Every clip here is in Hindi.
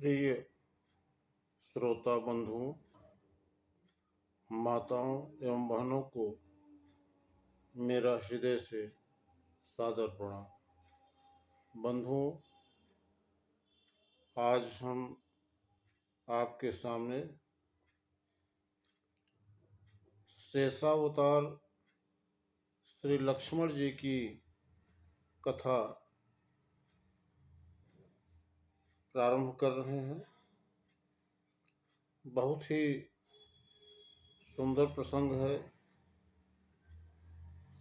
प्रिय श्रोता बंधुओं, माताओं एवं बहनों को मेरा हृदय से सादर प्रणाम। बंधुओं, आज हम आपके सामने शेषावतार श्री लक्ष्मण जी की कथा प्रारंभ कर रहे हैं। बहुत ही सुंदर प्रसंग है,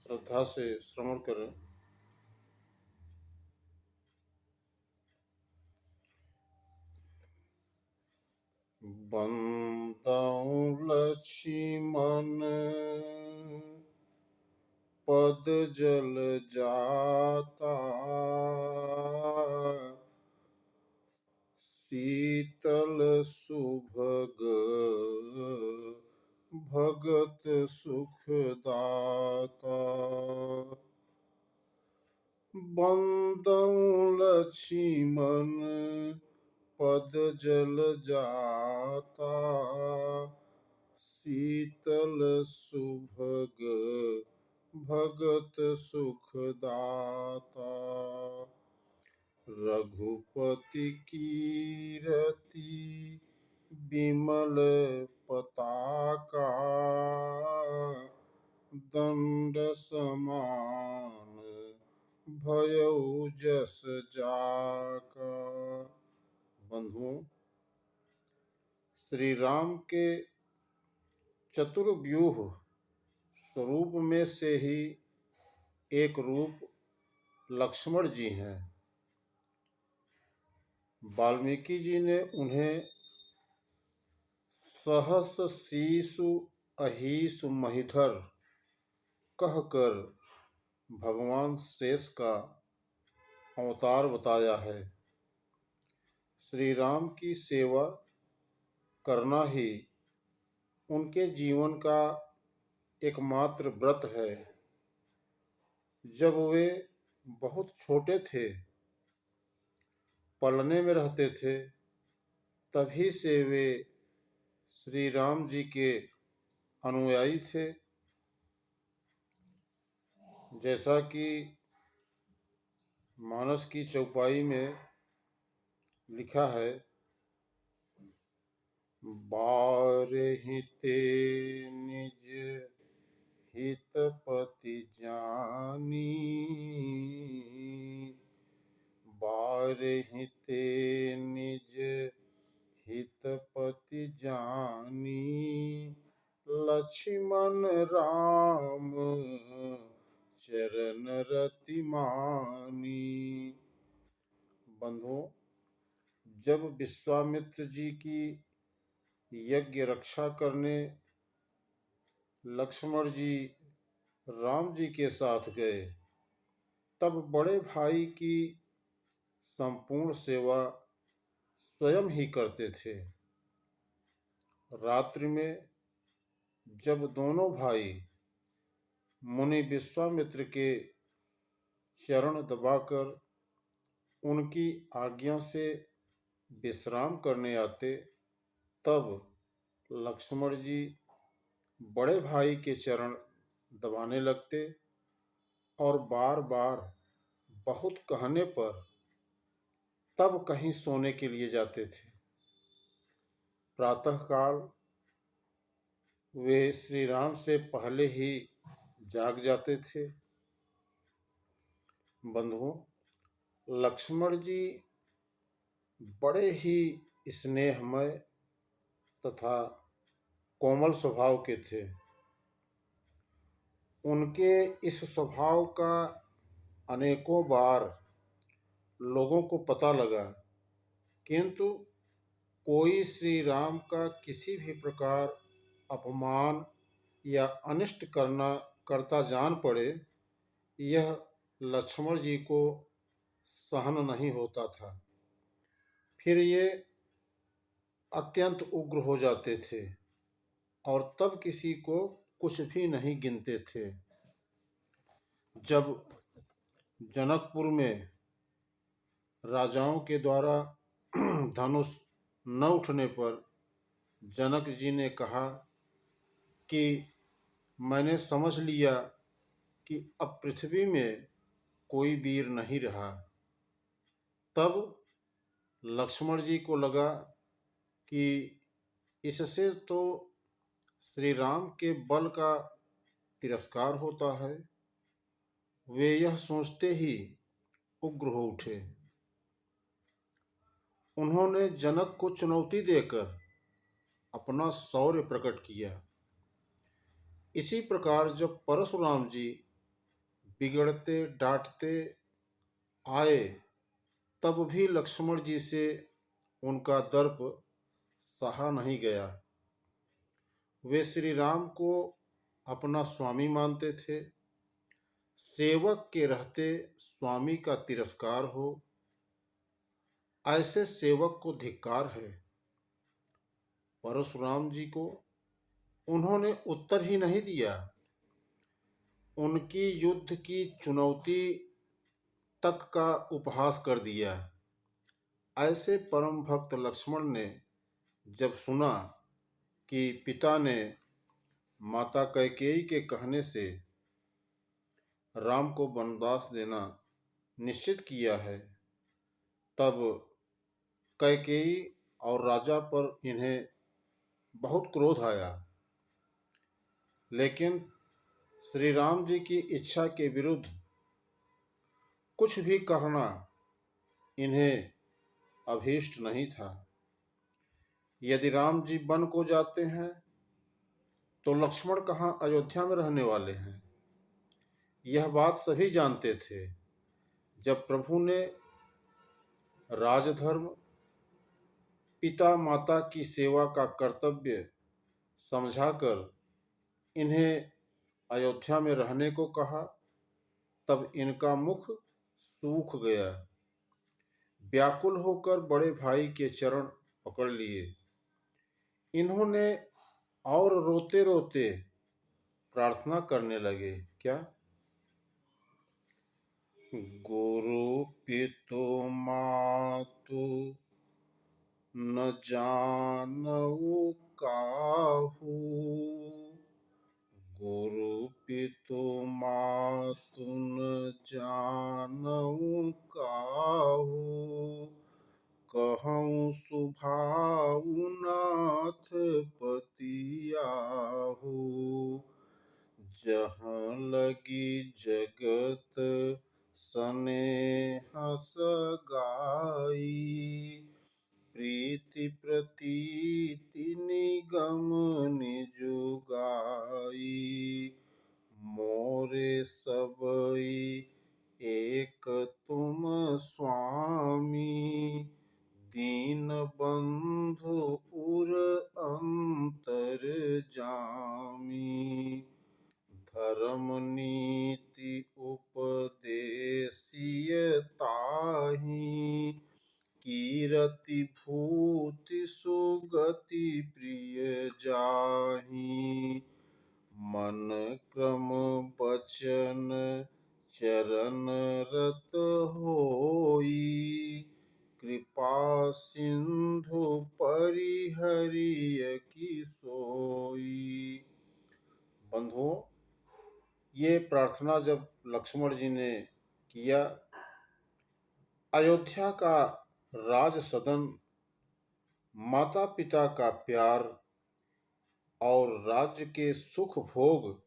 श्रद्धा से श्रवण करें। बंदौ लक्ष्मण पद जल जाता, शीतल सुभग भगत सुखदाता। बंदौ लक्ष्मण पद जल जाता, शीतल सुभग भगत सुखदाता। रघुपति कीरति विमल पताका, दंड समान भयउ जस जाका। बंधुओं, श्री राम के चतुर्व्यूह स्वरूप में से ही एक रूप लक्ष्मण जी हैं। वाल्मीकि जी ने उन्हें सहस शीशु अहिसु महिधर कहकर भगवान शेष का अवतार बताया है। श्री राम की सेवा करना ही उनके जीवन का एकमात्र व्रत है। जब वे बहुत छोटे थे, पलने में रहते थे, तभी से वे श्री राम जी के अनुयायी थे। जैसा कि मानस की चौपाई में लिखा है, बारहिते निज हितपति जानी, बारहिते निज हितपति जानी, लक्ष्मण राम चरण रति मानी। बंधुओं, जब विश्वामित्र जी की यज्ञ रक्षा करने लक्ष्मण जी राम जी के साथ गए, तब बड़े भाई की संपूर्ण सेवा स्वयं ही करते थे। रात्रि में जब दोनों भाई मुनि विश्वामित्र के चरण दबाकर उनकी आज्ञा से विश्राम करने आते, तब लक्ष्मण जी बड़े भाई के चरण दबाने लगते और बार बार बहुत कहने पर तब कहीं सोने के लिए जाते थे। प्रातःकाल वे श्री राम से पहले ही जाग जाते थे। बंधुओं, लक्ष्मण जी बड़े ही स्नेहमय तथा कोमल स्वभाव के थे। उनके इस स्वभाव का अनेकों बार लोगों को पता लगा, किंतु कोई श्री राम का किसी भी प्रकार अपमान या अनिष्ट करता जान पड़े, यह लक्ष्मण जी को सहन नहीं होता था। फिर ये अत्यंत उग्र हो जाते थे और तब किसी को कुछ भी नहीं गिनते थे। जब जनकपुर में राजाओं के द्वारा धनुष न उठने पर जनक जी ने कहा कि मैंने समझ लिया कि अब पृथ्वी में कोई वीर नहीं रहा। तब लक्ष्मण जी को लगा कि इससे तो श्री राम के बल का तिरस्कार होता है। वे यह सोचते ही उग्र हो उठे। उन्होंने जनक को चुनौती देकर अपना शौर्य प्रकट किया। इसी प्रकार जब परशुराम जी बिगड़ते डांटते आए, तब भी लक्ष्मण जी से उनका दर्प सहा नहीं गया। वे श्री राम को अपना स्वामी मानते थे। सेवक के रहते स्वामी का तिरस्कार हो, ऐसे सेवक को धिक्कार है। परशुराम जी को उन्होंने उत्तर ही नहीं दिया। उनकी युद्ध की चुनौती तक का उपहास कर दिया। ऐसे परम भक्त लक्ष्मण ने जब सुना कि पिता ने माता कैकेयी के कहने से राम को वनवास देना निश्चित किया है, तब कैकेयी और राजा पर इन्हें बहुत क्रोध आया। लेकिन श्री राम जी की इच्छा के विरुद्ध कुछ भी करना इन्हें अभीष्ट नहीं था। यदि राम जी वन को जाते हैं तो लक्ष्मण कहाँ अयोध्या में रहने वाले हैं। यह बात सभी जानते थे। जब प्रभु ने राजधर्म, पिता माता की सेवा का कर्तव्य समझाकर इन्हें अयोध्या में रहने को कहा, तब इनका मुख सूख गया। व्याकुल होकर बड़े भाई के चरण पकड़ लिए। इन्होंने और रोते रोते प्रार्थना करने लगे, क्या? गुरु पितु मातु न जानऊ काहू, गुरु पितु मातु न जानऊ काहू, कहूँ सुभाऊ नाथ पतियाहू, जहाँ लगी जगत सनेह सगाई, प्रीति प्रतीति निगम निजुगाई, मोरे सबई एक तुम स्वामी, दीन बंधु उर अंतर जामी, धर्म नीति उपदेशिय ताहि, कीरति भूति सुगति प्रिय जाहि, मन क्रम बचन चरण रत होई, कृपा सिंधु परिहरिय की सोई। बंधुओं, ये प्रार्थना जब लक्ष्मण जी ने किया, अयोध्या का राज सदन, माता पिता का प्यार और राज्य के सुख भोग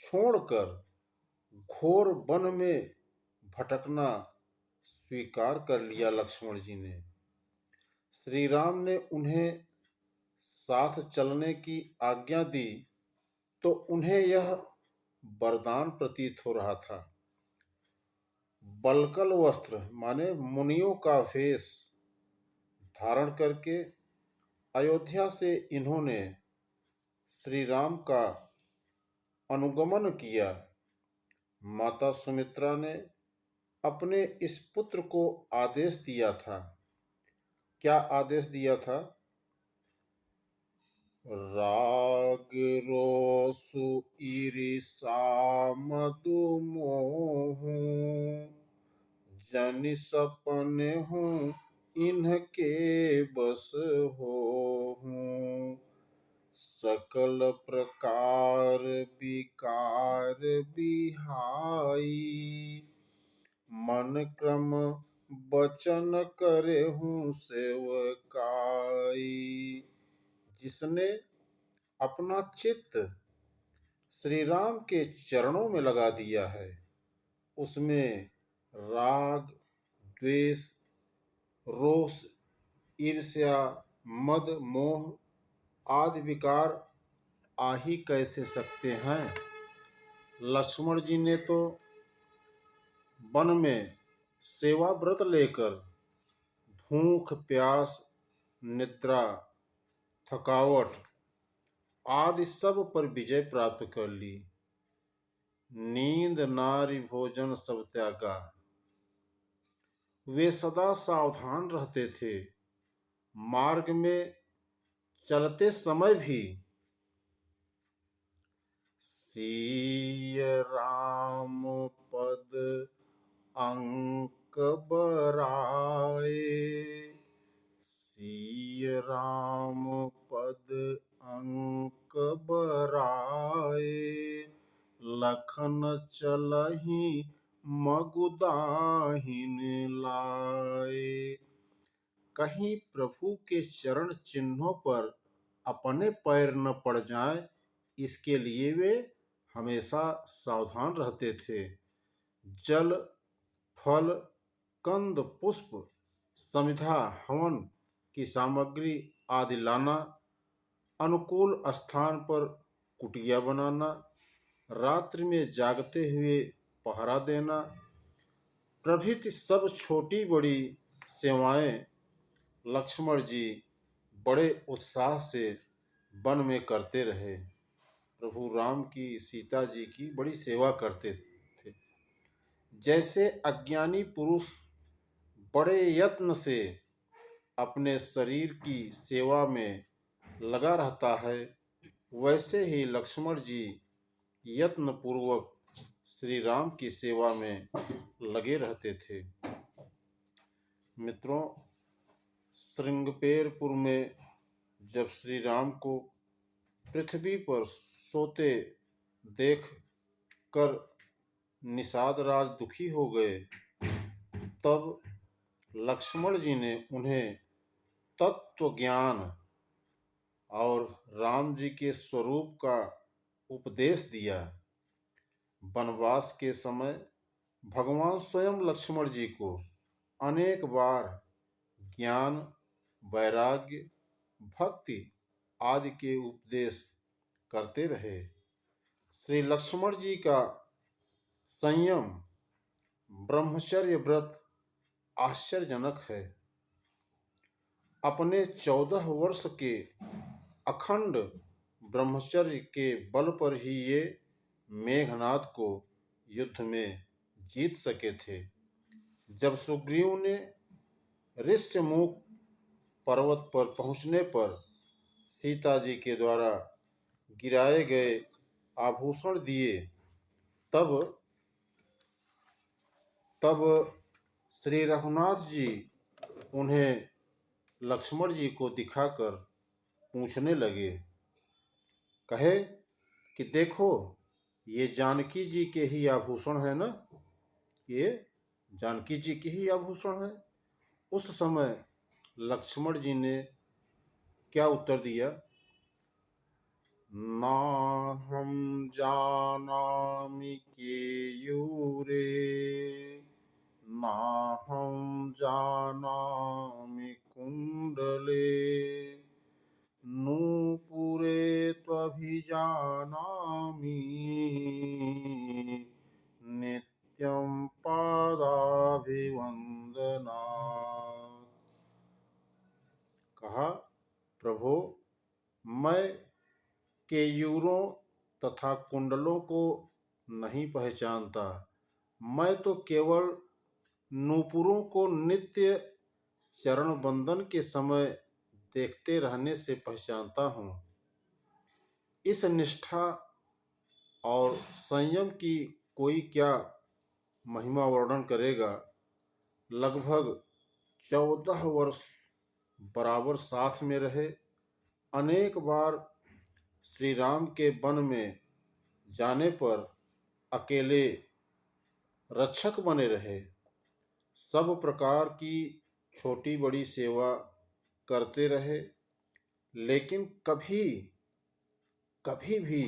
छोड़कर घोर वन में भटकना स्वीकार कर लिया लक्ष्मण जी ने। श्री राम ने उन्हें साथ चलने की आज्ञा दी तो उन्हें यह वरदान प्रतीत हो रहा था। बलकल वस्त्र माने मुनियों का वेश धारण करके अयोध्या से इन्होंने श्री राम का अनुगमन किया। माता सुमित्रा ने अपने इस पुत्र को आदेश दिया था। क्या आदेश दिया था? राग रोसु ईरिषा मधु मोह, जनि सपने हूँ इनके बस होहूँ। सकल प्रकार विकार बिहाई, मन क्रम वचन करहूँ सेवकाई। जिसने अपना चित्त श्री राम के चरणों में लगा दिया है, उसमें राग, द्वेष, रोष, ईर्ष्या, मद, मोह आदि विकार आ ही कैसे सकते हैं। लक्ष्मण जी ने तो वन में सेवा व्रत लेकर भूख, प्यास, निद्रा, थकावट आदि सब पर विजय प्राप्त कर ली। नींद, नारी, भोजन सब त्यागा। वे सदा सावधान रहते थे। मार्ग में चलते समय भी सिय राम पद अंक बराए, सिय राम पद अंक बराए। लखन चलहि मगुदाहिन लाए। कहीं प्रभु के चरण चिन्हों पर अपने पैर न पड़ जाएं, इसके लिए वे हमेशा सावधान रहते थे। जल, फल, कंद, पुष्प, समिधा, हवन की सामग्री आदि लाना, अनुकूल स्थान पर कुटिया बनाना, रात्रि में जागते हुए पहरा देना प्रभृति सब छोटी बड़ी सेवाएं लक्ष्मण जी बड़े उत्साह से वन में करते रहे। प्रभु राम की, सीता जी की बड़ी सेवा करते थे। जैसे अज्ञानी पुरुष बड़े यत्न से अपने शरीर की सेवा में लगा रहता है, वैसे ही लक्ष्मण जी यत्न पूर्वक श्री राम की सेवा में लगे रहते थे। मित्रों, श्रृंगपेरपुर में जब श्री राम को पृथ्वी पर सोते देख कर निषाद राज दुखी हो गए, तब लक्ष्मण जी ने उन्हें तत्व ज्ञान और राम जी के स्वरूप का उपदेश दिया। वनवास के समय भगवान स्वयं लक्ष्मण जी को अनेक बार ज्ञान, वैराग्य, भक्ति आदि के उपदेश करते रहे। श्री लक्ष्मण जी का संयम, ब्रह्मचर्य व्रत आश्चर्यजनक है। अपने 14 वर्ष के अखंड ब्रह्मचर्य के बल पर ही ये मेघनाद को युद्ध में जीत सके थे। जब सुग्रीव ने ऋष्यमुख पर्वत पर पहुंचने पर सीता जी के द्वारा गिराए गए आभूषण दिए, तब श्री रघुनाथ जी उन्हें लक्ष्मण जी को दिखाकर पूछने लगे, कहे कि देखो, ये जानकी जी के ही आभूषण है ना, ये जानकी जी के ही आभूषण है। उस समय लक्ष्मण जी ने क्या उत्तर दिया, नाहं जानामि केयूरे, नाहं जानामि कुंडले, नूपुरे त्वभिजानामि, नित्यं पादाभिवंदना। कहा, प्रभु, मैं केयूरों तथा कुंडलों को नहीं पहचानता। मैं तो केवल नूपुरों को नित्य चरण बंदन के समय देखते रहने से पहचानता हूँ। इस निष्ठा और संयम की कोई क्या महिमा वर्णन करेगा। लगभग 14 वर्ष बराबर साथ में रहे। अनेक बार श्री राम के वन में जाने पर अकेले रक्षक बने रहे। सब प्रकार की छोटी बड़ी सेवा करते रहे, लेकिन कभी कभी भी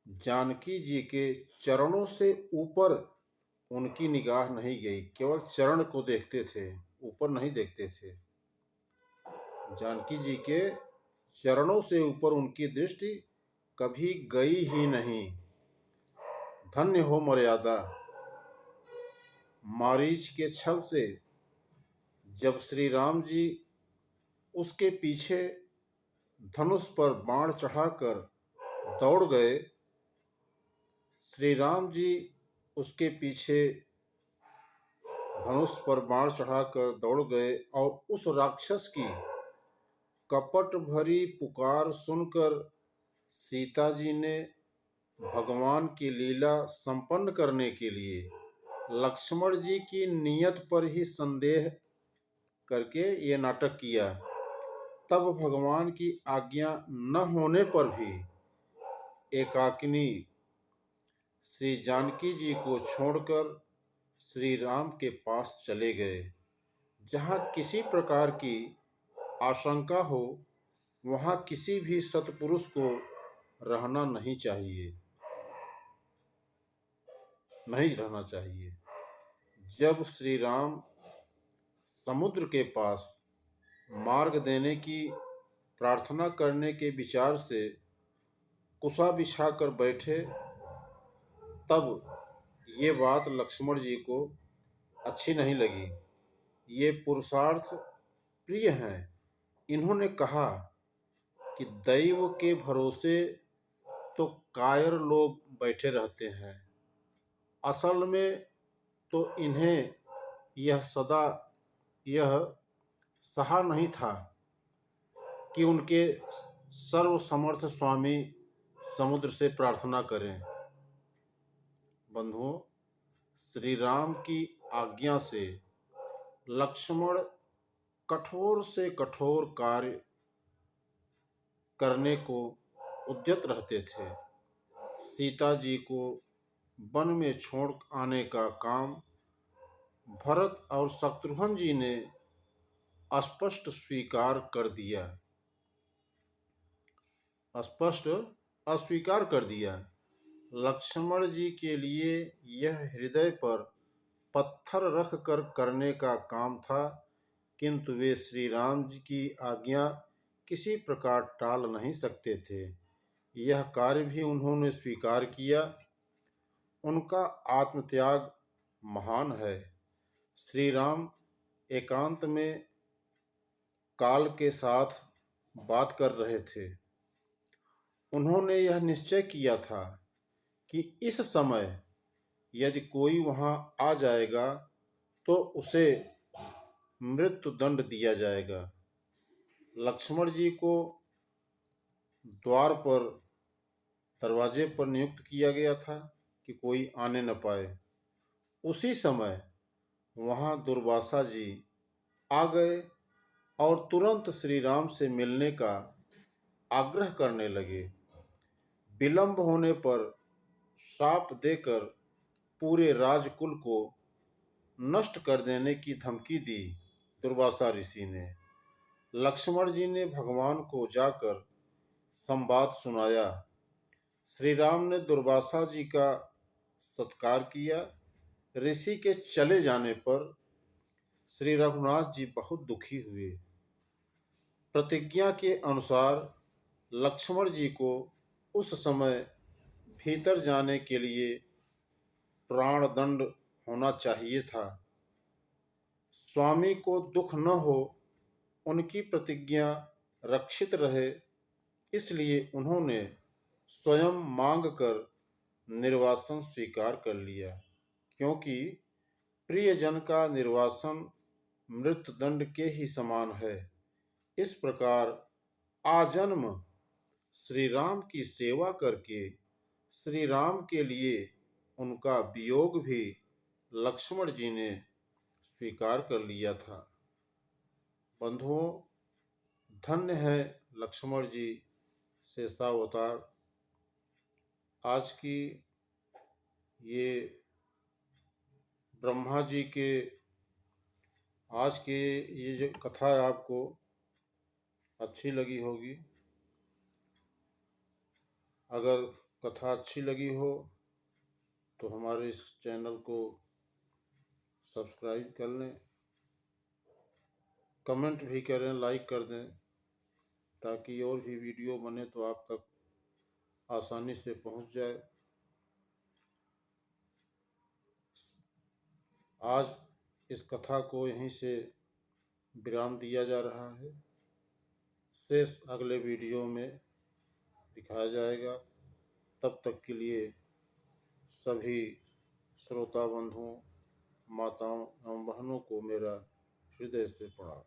जानकी जी के चरणों से ऊपर उनकी निगाह नहीं गई। केवल चरण को देखते थे, ऊपर नहीं देखते थे। जानकी जी के चरणों से ऊपर उनकी दृष्टि कभी गई ही नहीं। धन्य हो मर्यादा। मारीच के छल से जब श्री राम जी उसके पीछे धनुष पर बाण चढ़ाकर दौड़ गए, श्री राम जी उसके पीछे धनुष पर बाण चढ़ाकर दौड़ गए और उस राक्षस की कपट भरी पुकार सुनकर सीता जी ने भगवान की लीला संपन्न करने के लिए लक्ष्मण जी की नीयत पर ही संदेह करके ये नाटक किया। तब भगवान की आज्ञा न होने पर भी एकाकिनी श्री जानकी जी को छोड़कर श्री राम के पास चले गए। जहाँ किसी प्रकार की आशंका हो, वहाँ किसी भी सत्पुरुष को रहना नहीं रहना चाहिए। जब श्री राम समुद्र के पास मार्ग देने की प्रार्थना करने के विचार से कुशा बिछाकर बैठे, तब ये बात लक्ष्मण जी को अच्छी नहीं लगी। ये पुरुषार्थ प्रिय हैं। इन्होंने कहा कि दैव के भरोसे तो कायर लोग बैठे रहते हैं, असल में तो इन्हें यह सहा नहीं था कि उनके सर्वसमर्थ स्वामी समुद्र से प्रार्थना करें। बंधुओं, श्री राम की आज्ञा से लक्ष्मण कठोर से कठोर कार्य करने को उद्यत रहते थे। सीता जी को वन में छोड़ आने का काम भरत और शत्रुघ्न जी ने स्पष्ट अस्वीकार कर दिया। लक्ष्मण जी के लिए यह हृदय पर पत्थर रख कर करने का काम था, किंतु वे श्री राम जी की आज्ञा किसी प्रकार टाल नहीं सकते थे। यह कार्य भी उन्होंने स्वीकार किया। उनका आत्मत्याग महान है। श्री राम एकांत में काल के साथ बात कर रहे थे। उन्होंने यह निश्चय किया था कि इस समय यदि कोई वहां आ जाएगा तो उसे मृत्यु दंड दिया जाएगा। लक्ष्मण जी को दरवाजे पर नियुक्त किया गया था कि कोई आने न पाए। उसी समय वहां दुर्वासा जी आ गए और तुरंत श्री राम से मिलने का आग्रह करने लगे। विलंब होने पर शाप देकर पूरे राजकुल को नष्ट कर देने की धमकी दी दुर्वासा ऋषि ने। लक्ष्मण जी ने भगवान को जाकर संवाद सुनाया। श्री राम ने दुर्वासा जी का सत्कार किया। ऋषि के चले जाने पर श्री रघुनाथ जी बहुत दुखी हुए। प्रतिज्ञा के अनुसार लक्ष्मण जी को उस समय भीतर जाने के लिए प्राण दंड होना चाहिए था। स्वामी को दुख न हो, उनकी प्रतिज्ञा रक्षित रहे, इसलिए उन्होंने स्वयं मांग कर निर्वासन स्वीकार कर लिया, क्योंकि प्रियजन का निर्वासन मृत्युदंड के ही समान है। इस प्रकार आजन्म श्री राम की सेवा करके श्री राम के लिए उनका वियोग भी लक्ष्मण जी ने स्वीकार कर लिया था। बंधुओं, धन्य है लक्ष्मण जी शेषावतार। आज की ये ब्रह्मा जी के आज के ये जो कथा है आपको अच्छी लगी होगी। अगर कथा अच्छी लगी हो तो हमारे इस चैनल को सब्सक्राइब कर लें, कमेंट भी करें, लाइक कर दें, ताकि और भी वीडियो बने तो आप तक आसानी से पहुंच जाए। आज इस कथा को यहीं से विराम दिया जा रहा है। शेष अगले वीडियो में दिखाया जाएगा। तब तक के लिए सभी श्रोता बंधुओं, माताओं एवं बहनों को मेरा हृदय से प्रणाम।